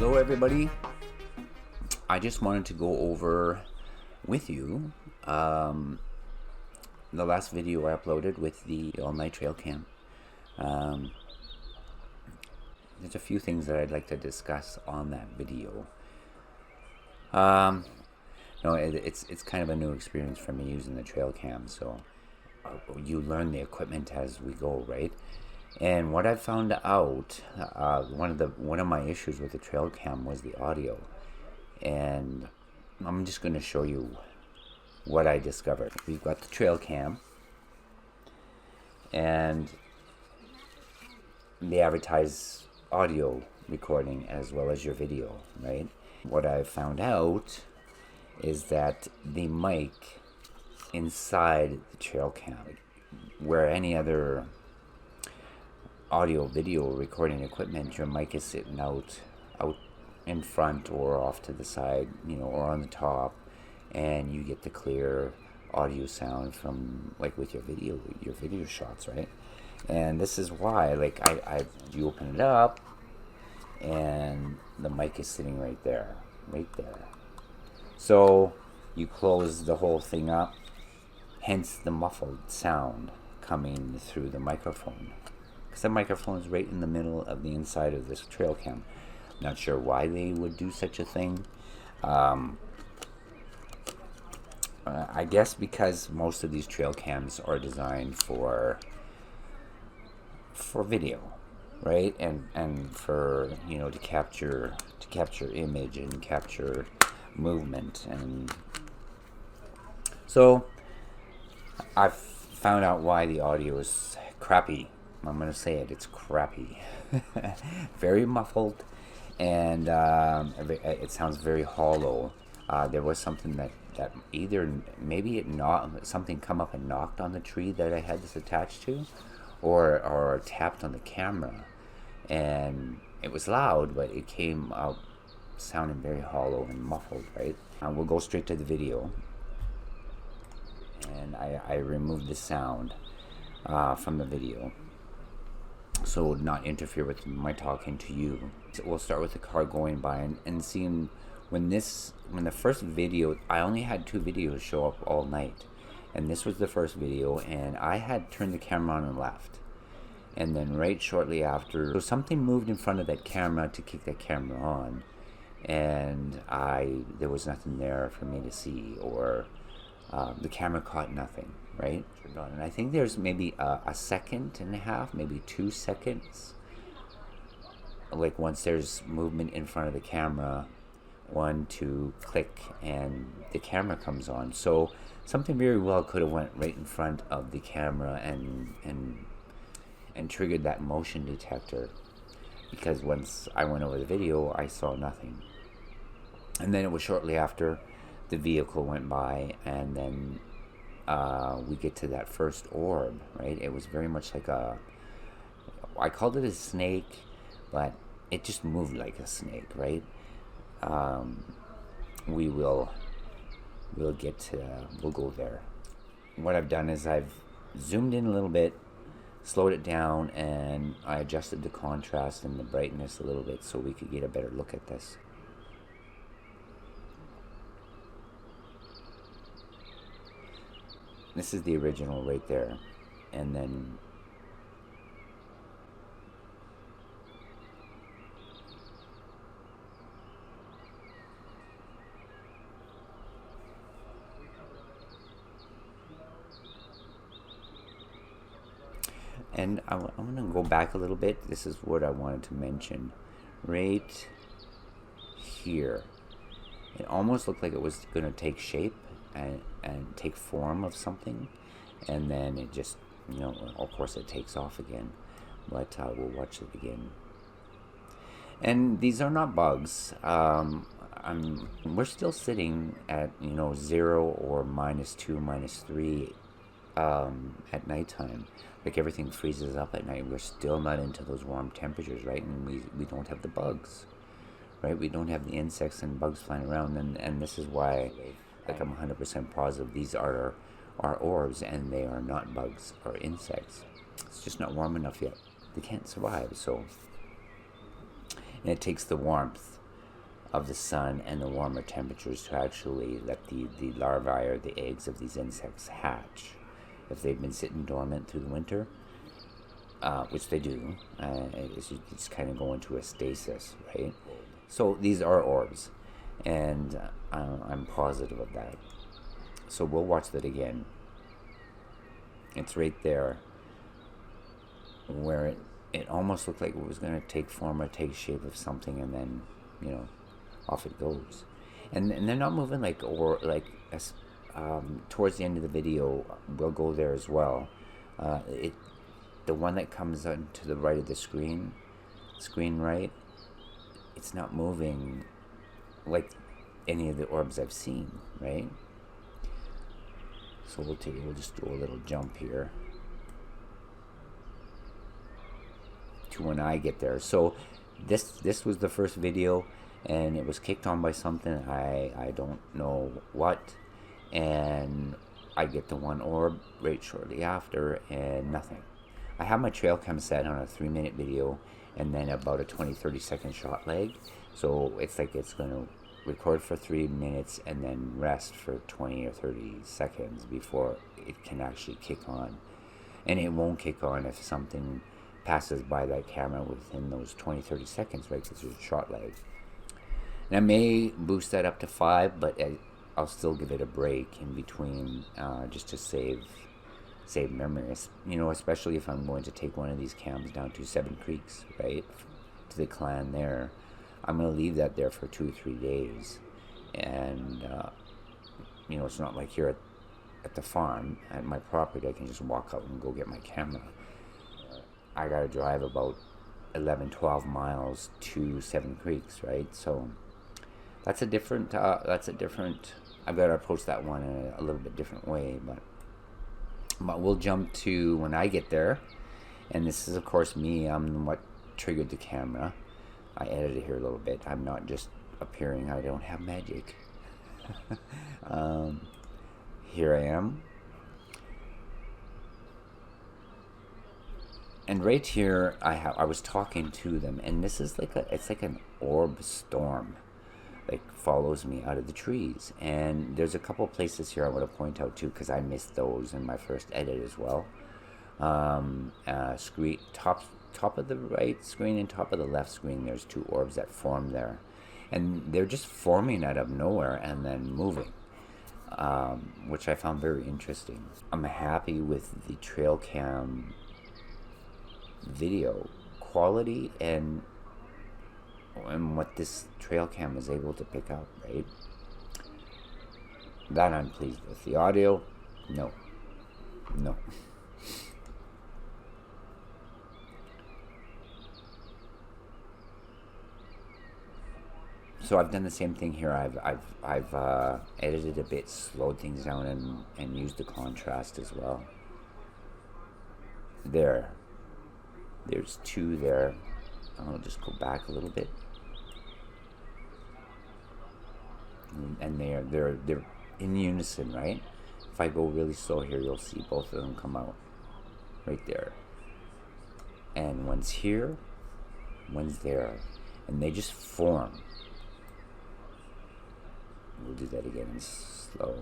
Hello everybody. I just wanted to go over with you the last video I uploaded with the all-night trail cam. There's a few things that I'd like to discuss on that video. It's kind of a new experience for me using the trail cam, so you learn the equipment as we go, right? And what I found out, one of my issues with the trail cam was the audio, and I'm just going to show you what I discovered. We've got the trail cam, and they advertise audio recording as well as your video, right? What I found out is that the mic inside the trail cam, where any other audio video recording equipment, your mic is sitting out in front or off to the side, or on the top, and you get the clear audio sound from, like, with your video shots, right? And this is why, like, you open it up and the mic is sitting right there. So you close the whole thing up, hence the muffled sound coming through the microphone. Because the microphone is right in the middle of the inside of this trail cam. Not sure why they would do such a thing. I guess because most of these trail cams are designed for video, right? And for, to capture image and capture movement. And so I've found out why the audio is crappy. I'm going to say it's crappy. Very muffled, and it sounds very hollow. There was something that either maybe something come up and knocked on the tree that I had this attached to, or tapped on the camera, and it was loud, but it came out sounding very hollow and muffled, right? We'll go straight to the video, and I removed the sound from the video, so it would not interfere with my talking to you. So we'll start with the car going by and seeing when the first video, I only had 2 videos show up all night, and this was the first video, and I had turned the camera on and left, and then right shortly after, so something moved in front of that camera to kick that camera on, and there was nothing there for me to see, or the camera caught nothing, right? And I think there's maybe a second and a half, maybe 2 seconds, like once there's movement in front of the camera, 1, 2, click, and the camera comes on. So something very well could have went right in front of the camera and triggered that motion detector, because once I went over the video, I saw nothing. And then it was shortly after the vehicle went by, and then we get to that first orb, right? It was very much like I called it a snake, but it just moved like a snake, right? We'll go there. What I've done is I've zoomed in a little bit, slowed it down, and I adjusted the contrast and the brightness a little bit so we could get a better look at this. This is the original right there, and then I'm going to go back a little bit. This is what I wanted to mention. Right here, it almost looked like it was going to take shape and take form of something, and then it just, of course it takes off again, but we'll watch it again. And these are not bugs. We're still sitting at 0 or -2, -3 at nighttime. Like, everything freezes up at night. We're still not into those warm temperatures, right? And we don't have the bugs, right? We don't have the insects and bugs flying around, and this is why, like, I'm 100% positive these are orbs, and they are not bugs or insects. It's just not warm enough yet. They can't survive, so. And it takes the warmth of the sun and the warmer temperatures to actually let the larvae or the eggs of these insects hatch. If they've been sitting dormant through the winter, which they do, it's kind of go into a stasis, right? So these are orbs, and I'm positive of that. So we'll watch that again. It's right there where it almost looked like it was going to take form or take shape of something, and then, you know, off it goes. And they're not moving towards the end of the video, we'll go there as well. The one that comes on to the right of the screen right, it's not moving like any of the orbs I've seen, right? So we'll just do a little jump here to when I get there. So this was the first video, and it was kicked on by something I don't know what, and I get the one orb right shortly after, and nothing. I have my trail cam set on a 3-minute video and then about a 20-30 second shot lag, so it's like it's going to record for 3 minutes and then rest for 20 or 30 seconds before it can actually kick on. And it won't kick on if something passes by that camera within those 20-30 seconds, right? Because there's a shot lag. And I may boost that up to 5, but I'll still give it a break in between, just to save memories, you know, especially if I'm going to take one of these cams down to Seven Creeks, right, to the clan there. I'm going to leave that there for 2 or 3 days, and you know, it's not like here at the farm, at my property, I can just walk out and go get my camera. I got to drive about 11-12 miles to Seven Creeks, right? So that's a different I've got to approach that one in a little bit different way, but we'll jump to when I get there. And this is, of course, me. I'm what triggered the camera. I edited here a little bit. I'm not just appearing. I don't have magic. Here I am. And right here, I was talking to them, and this is it's like an orb storm, like follows me out of the trees. And there's a couple places here I want to point out too, because I missed those in my first edit as well. Screen top of the right screen and top of the left screen, there's 2 orbs that form there, and they're just forming out of nowhere and then moving, which I found very interesting. I'm happy with the trail cam video quality and what this trail cam is able to pick up, right? That I'm pleased with. The audio, no. So I've done the same thing here. I've edited a bit, slowed things down, and used the contrast as well. There's 2 there. I'll just go back a little bit, and they're in unison, right? If I go really slow here, you'll see both of them come out right there. And one's here, one's there, and they just form. We'll do that again in slow.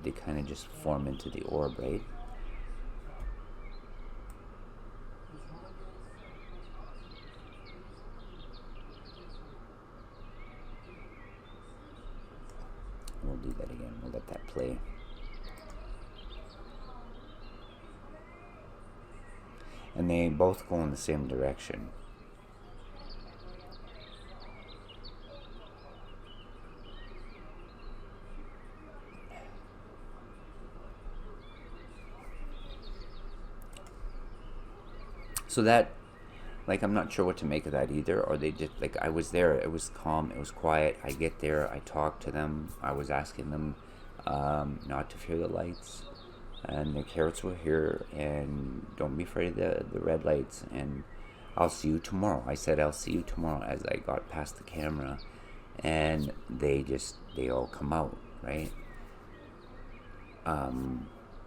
They kind of just form into the orb, right? We'll do that again. We'll let that play. And they both go in the same direction. So that, like, I'm not sure what to make of that either. Or they just, like, I was there, it was calm, it was quiet. I get there, I talk to them. I was asking them not to fear the lights. And the carrots were here, and don't be afraid of the red lights, and I'll see you tomorrow. I said I'll see you tomorrow as I got past the camera, and they all come out, right?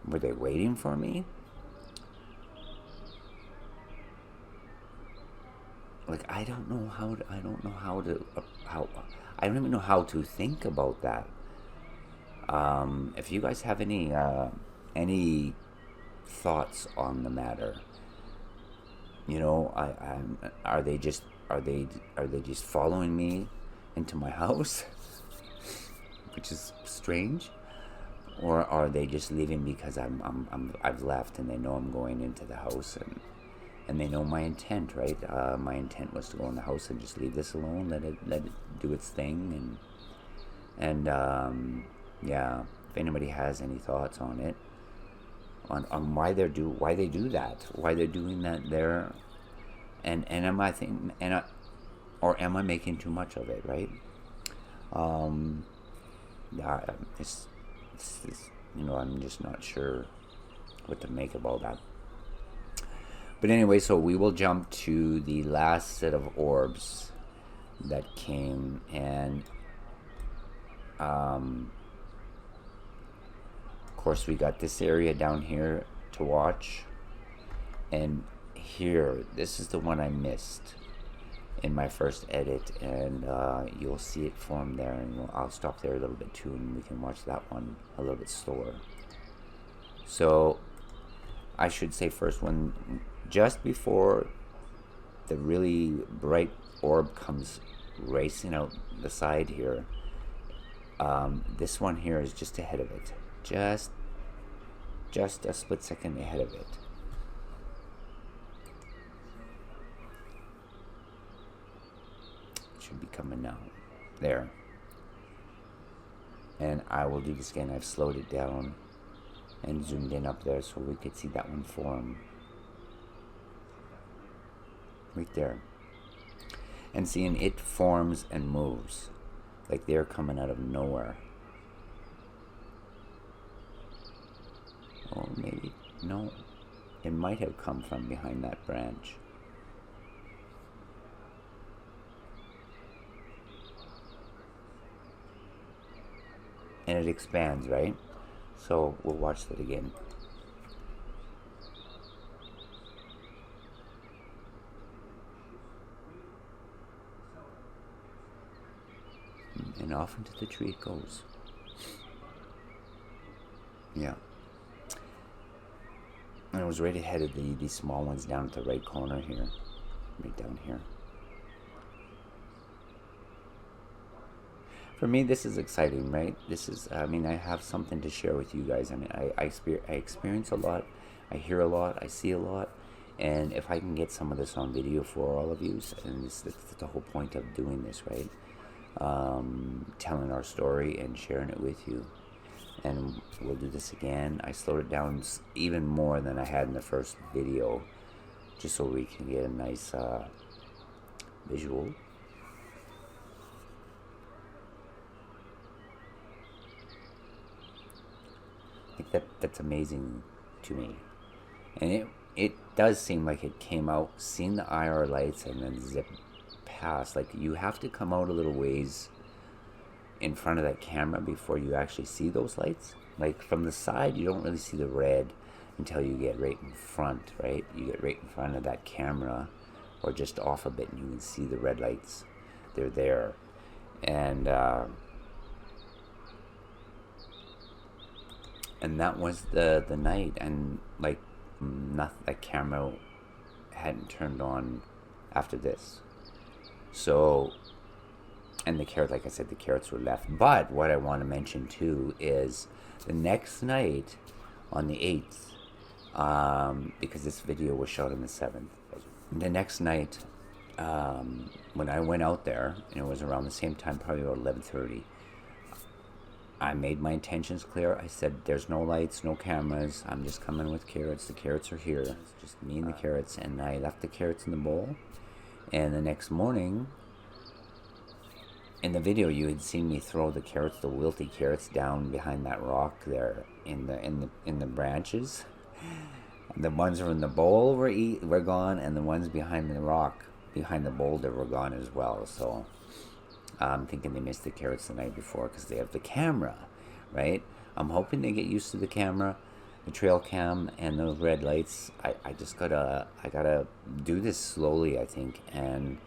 Were they waiting for me? Like, I don't know how to, I don't know how to, how, I don't even know how to think about that. If you guys have any thoughts on the matter, you know, are they just following me into my house, which is strange, or are they just leaving because I've left and they know I'm going into the house, and they know my intent, right? My intent was to go in the house and just leave this alone, let it do its thing, and yeah. If anybody has any thoughts on it, on why they do that, why they're doing that there, and am I thinking, or am I making too much of it, right? Yeah, it's you know, I'm just not sure what to make of all that. But anyway, so we will jump to the last set of orbs that came, and of course we got this area down here to watch, and here, this is the one I missed in my first edit, and you'll see it form there, and I'll stop there a little bit too, and we can watch that one a little bit slower. So I should say first, when just before the really bright orb comes racing out the side here, this one here is just ahead of it, just a split second ahead of it. Should be coming now. There. And I will do this again. I've slowed it down and zoomed in up there so we could see that one form. Right there. And seeing it forms and moves. Like they're coming out of nowhere. Oh, maybe. No. It might have come from behind that branch. And it expands, right? So we'll watch that again. And off into the tree it goes. Yeah. And it was right ahead of these small ones down at the right corner here. Right down here. For me, this is exciting, right? This is, I mean, I have something to share with you guys. I mean, I experience a lot, I hear a lot, I see a lot, and if I can get some of this on video for all of you, and that's the whole point of doing this, right? Telling our story and sharing it with you. And we'll do this again. I slowed it down even more than I had in the first video, just so we can get a nice visual. That's amazing to me, and it does seem like it came out, seen the IR lights, and then zipped past. Like, you have to come out a little ways in front of that camera before you actually see those lights. Like, from the side, you don't really see the red until you get right in front, right? You get right in front of that camera, or just off a bit, and you can see the red lights. They're there, and that was the night, and like, that camera hadn't turned on after this. So, and the carrot, like I said, the carrots were left. But what I want to mention too is the next night, on the 8th, because this video was shot on the 7th. The next night, when I went out there, and it was around the same time, probably about 11:30. I made my intentions clear. I said, there's no lights, no cameras. I'm just coming with carrots. The carrots are here. It's just me and the carrots. And I left the carrots in the bowl. And the next morning, in the video, you had seen me throw the carrots, the wilty carrots, down behind that rock there in the branches. The ones in the bowl were gone, and the ones behind the rock, behind the boulder, were gone as well. So I'm thinking they missed the carrots the night before because they have the camera, right? I'm hoping they get used to the camera the trail cam and those red lights, I gotta do this slowly, I think, and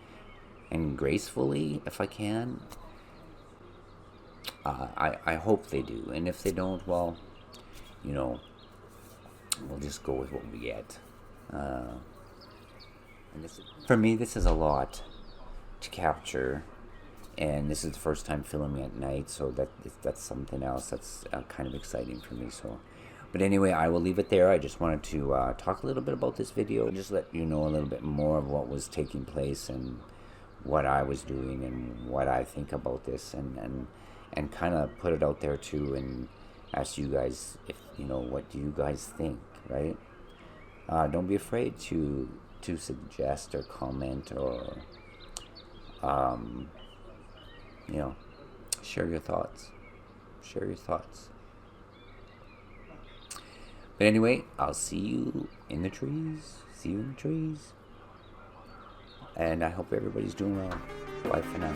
gracefully if I can. I hope they do, and if they don't, well, you know, we'll just go with what we get. And for me, this is a lot to capture, and this is the first time filming at night, so that's something else that's kind of exciting for me. So, but anyway, I will leave it there. I just wanted to talk a little bit about this video, and just let you know a little bit more of what was taking place and what I was doing and what I think about this, and kind of put it out there too, and ask you guys if you know, what do you guys think, right? Don't be afraid to suggest or comment, or you know, share your thoughts. But anyway, I'll see you in the trees. And I hope everybody's doing well. Bye for now.